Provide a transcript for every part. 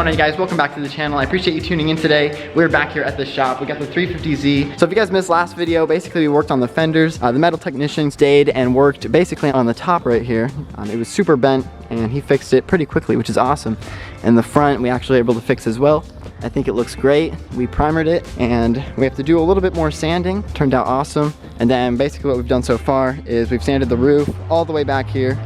on, you guys? Welcome back to the channel. I appreciate you tuning in today. We're back here at the shop. We got the 350z. So if you guys missed last video, basically we worked on the fenders. The metal technician stayed and worked basically on the top right here. It was super bent and he fixed it pretty quickly, which is awesome. And the front we actually were able to fix as well. I think it looks great. We primered it and we have to do a little bit more sanding. Turned out awesome. And then basically what we've done so far is we've sanded the roof all the way back here.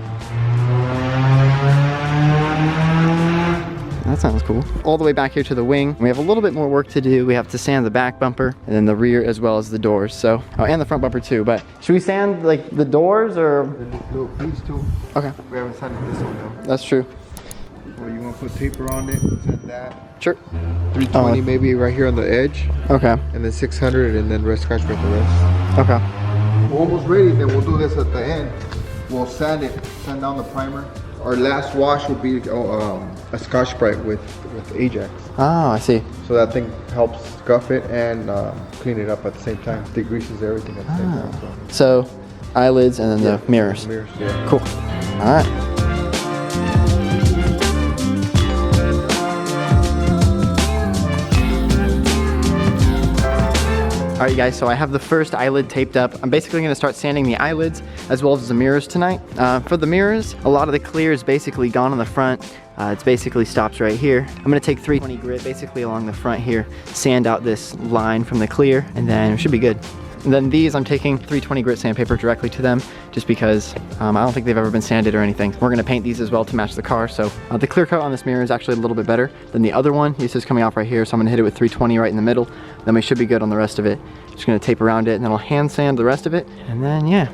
That sounds cool. All the way back here to the wing. We have a little bit more work to do. We have to sand the back bumper and then the rear as well as the doors. So, oh, and the front bumper too. But should we sand like the doors or? No, please do. Okay. We haven't sanded this one though. That's true. Or you want to put taper on it, sand that. Sure. 320 maybe right here on the edge. Okay. And then 600 and then rest scratch right the rest. Okay. We're almost ready. Then we'll do this at the end. We'll sand it, sand down the primer. Our last wash will be a Scotch-Brite with Ajax. Oh, I see. So that thing helps scuff it and clean it up at the same time. Degreases everything at the same time. So, eyelids and then the mirrors. Mirrors, yeah. Cool. All right. All right, you guys, so I have the first eyelid taped up. I'm basically gonna start sanding the eyelids as well as the mirrors tonight. For the mirrors, a lot of the clear is basically gone on the front. It's basically stops right here. I'm gonna take 320 grit basically along the front here, sand out this line from the clear, and then it should be good. And then these, I'm taking 320 grit sandpaper directly to them just because I don't think they've ever been sanded or anything. We're gonna paint these as well to match the car. So the clear coat on this mirror is actually a little bit better than the other one. This is coming off right here, so I'm gonna hit it with 320 right in the middle. Then we should be good on the rest of it. Just gonna tape around it and then I'll hand sand the rest of it. And then, yeah.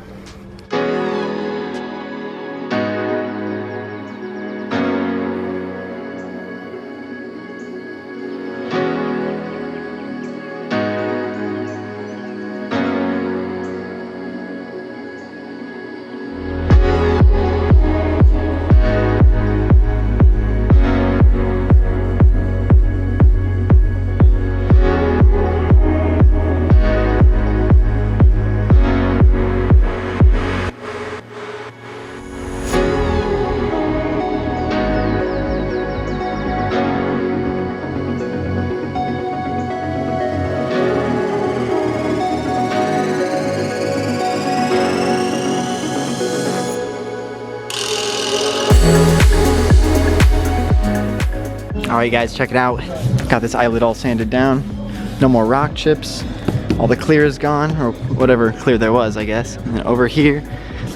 All right, guys, check it out. Got this eyelid all sanded down. No more rock chips. All the clear is gone, or whatever clear there was, I guess. And over here,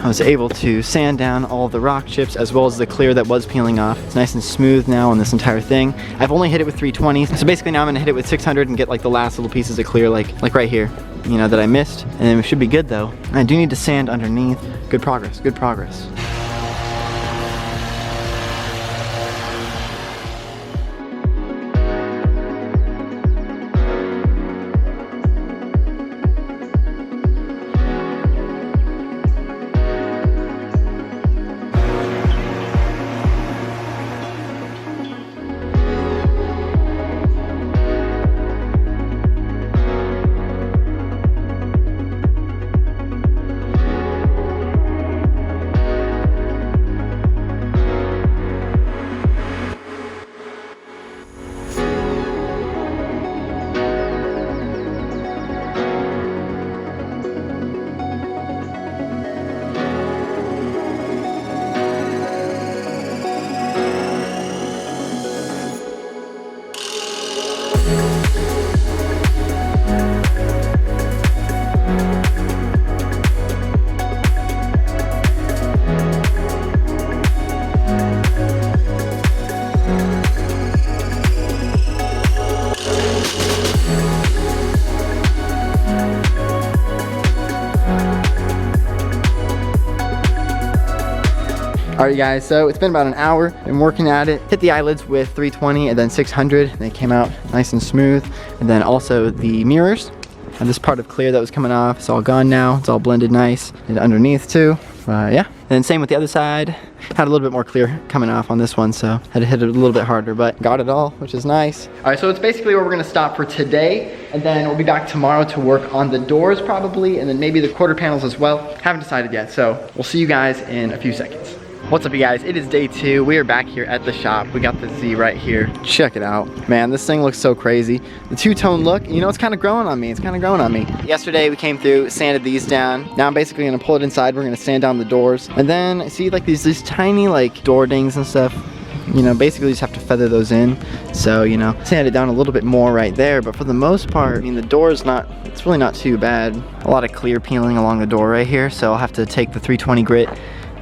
I was able to sand down all the rock chips as well as the clear that was peeling off. It's nice and smooth now on this entire thing. I've only hit it with 320, so basically now I'm gonna hit it with 600 and get like the last little pieces of clear, like right here, you know, that I missed. And then we should be good though. I do need to sand underneath. Good progress, good progress. Alright guys, so it's been about an hour. Been working at it. Hit the eyelids with 320 and then 600. They came out nice and smooth. And then also the mirrors. And this part of clear that was coming off, it's all gone now. It's all blended nice. And underneath too. Yeah. And then same with the other side. Had a little bit more clear coming off on this one, so had to hit it a little bit harder, but got it all, which is nice. All right, so it's basically where we're gonna stop for today, and then we'll be back tomorrow to work on the doors probably, and then maybe the quarter panels as well. Haven't decided yet, so we'll see you guys in a few seconds. What's up, you guys? It is day 2. We are back here at the shop. We got the Z right here. Check it out. Man, this thing looks so crazy. The two-tone look, you know, it's kind of growing on me. It's kind of growing on me. Yesterday we came through, sanded these down. Now I'm basically gonna pull it inside. We're gonna sand down the doors. And then see like these tiny like door dings and stuff. You know, basically you just have to feather those in. So, you know, sand it down a little bit more right there. But for the most part, I mean, the door is not, it's really not too bad. A lot of clear peeling along the door right here. So I'll have to take the 320 grit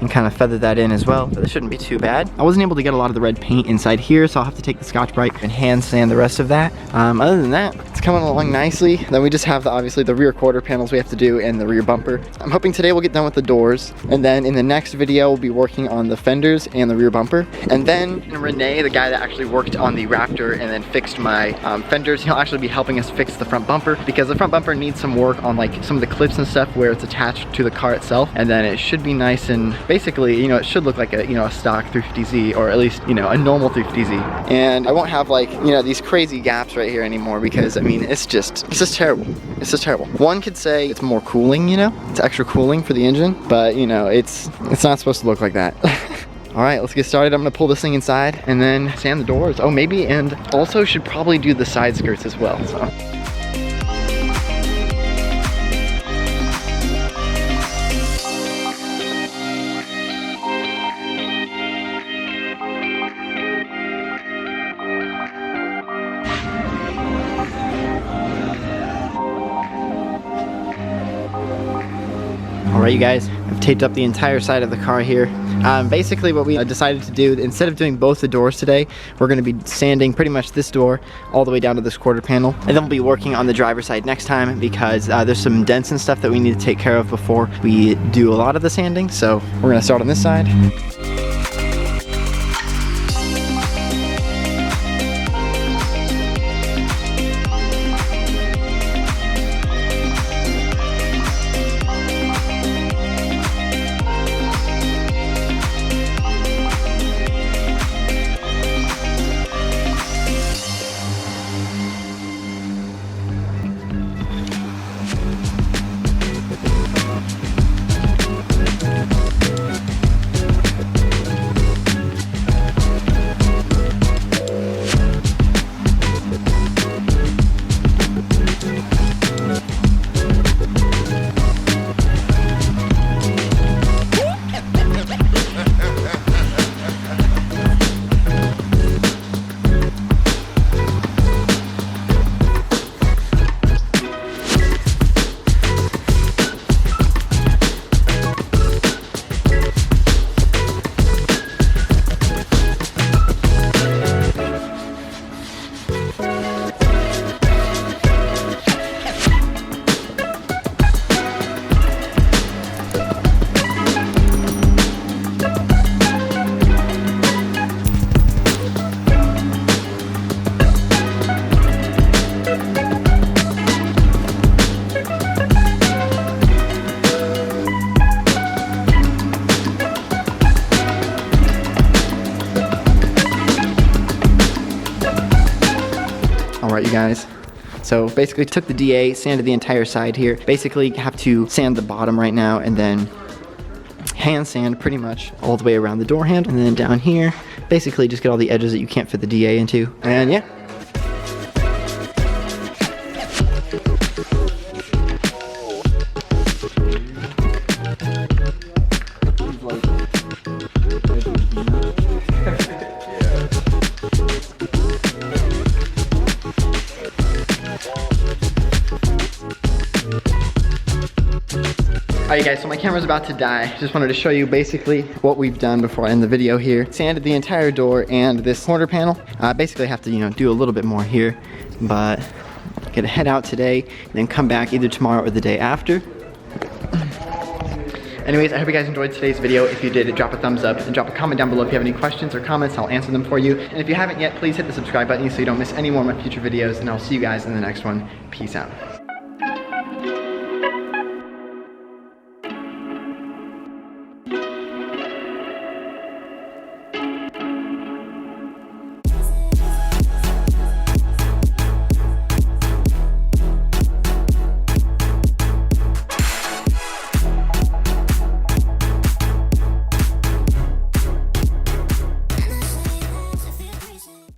and kind of feather that in as well, but it shouldn't be too bad. I wasn't able to get a lot of the red paint inside here, so I'll have to take the Scotch-Brite and hand sand the rest of that. Other than that, it's coming along nicely. Then we just have obviously the rear quarter panels we have to do and the rear bumper. I'm hoping today we'll get done with the doors, and then in the next video we'll be working on the fenders and the rear bumper. And then Renee, the guy that actually worked on the Raptor and then fixed my fenders, he'll actually be helping us fix the front bumper, because the front bumper needs some work on like some of the clips and stuff where it's attached to the car itself, and then it should be nice and basically, you know, it should look like a, you know, a stock 350Z, or at least, you know, a normal 350Z. And I won't have like, you know, these crazy gaps right here anymore, because I mean, it's just terrible. It's just terrible. One could say it's more cooling, you know, it's extra cooling for the engine, but you know, it's not supposed to look like that. All right, let's get started. I'm gonna pull this thing inside and then sand the doors. Oh, maybe, and also should probably do the side skirts as well, so. All right, you guys, I've taped up the entire side of the car here. Basically what we decided to do, instead of doing both the doors today, we're gonna be sanding pretty much this door all the way down to this quarter panel. And then we'll be working on the driver's side next time, because there's some dents and stuff that we need to take care of before we do a lot of the sanding. So we're gonna start on this side. Alright, you guys, so basically took the DA, sanded the entire side here. Basically have to sand the bottom right now, and then hand sand pretty much all the way around the door handle, and then down here basically just get all the edges that you can't fit the DA into. And yeah. Alright guys, so my camera's about to die. Just wanted to show you basically what we've done before I end the video here. Sanded the entire door and this quarter panel. Basically I have to, you know, do a little bit more here, but I'm gonna head out today and then come back either tomorrow or the day after. Anyways, I hope you guys enjoyed today's video. If you did, drop a thumbs up and drop a comment down below if you have any questions or comments. I'll answer them for you. And if you haven't yet, please hit the subscribe button so you don't miss any more of my future videos, and I'll see you guys in the next one. Peace out.